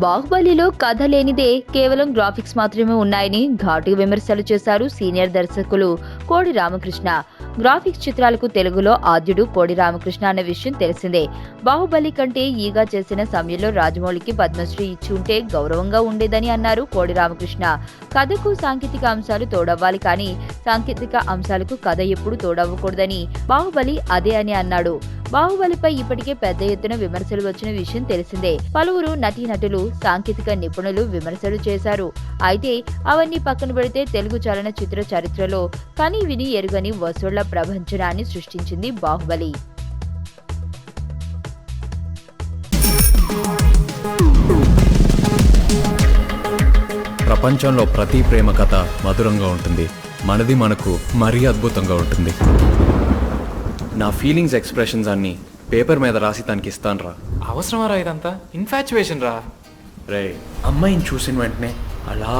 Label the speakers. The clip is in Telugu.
Speaker 1: బాహుబలిలో కథ లేనిదే కేవలం గ్రాఫిక్స్ మాత్రమే ఉన్నాయని ఘాటు విమర్శలు చేశారు సీనియర్ దర్శకులు కోడి రామకృష్ణ. గ్రాఫిక్స్ చిత్రాలకు తెలుగులో ఆద్యుడు కోడి రామకృష్ణ అనే విషయం తెలిసిందే. బాహుబలి కంటే ఈగా చేసిన సమయంలో రాజమౌళికి పద్మశ్రీ ఇచ్చి ఉంటే గౌరవంగా ఉండేదని అన్నారు కోడి రామకృష్ణ. కథకు సాంకేతిక అంశాలు తోడవ్వాలి కానీ సాంకేతిక అంశాలకు కథ ఎప్పుడు తోడవ్వకూడదని బాహుబలి అదే అని అన్నాడు. బాహుబలిపై ఇప్పటికే పెద్ద ఎత్తున విమర్శలు వచ్చిన విషయం తెలిసిందే. పలువురు నటీనటులు, సాంకేతిక నిపుణులు విమర్శలు చేశారు. అయితే అవన్నీ పక్కన పెడితే తెలుగు చలనచిత్ర చరిత్రలో కని విని ఎరుగని వసూళ్ల ప్రభంజనాన్ని సృష్టించింది బాహుబలి.
Speaker 2: ప్రపంచంలో ప్రతి ప్రేమ కథ మధురంగా ఉంటుంది. మనది మనకు మరీ అద్భుతంగా ఉంటుంది. నా ఫీలింగ్స్ ఎక్స్ప్రెషన్స్ అన్ని పేపర్ మీద రాసి తనకి ఇస్తాను రా.
Speaker 3: అవసరమా రా ఇదంతా? ఇన్ఫాచ్యువేషన్ రా.
Speaker 2: రే, అమ్మాయిని చూసిన వెంటనే అలా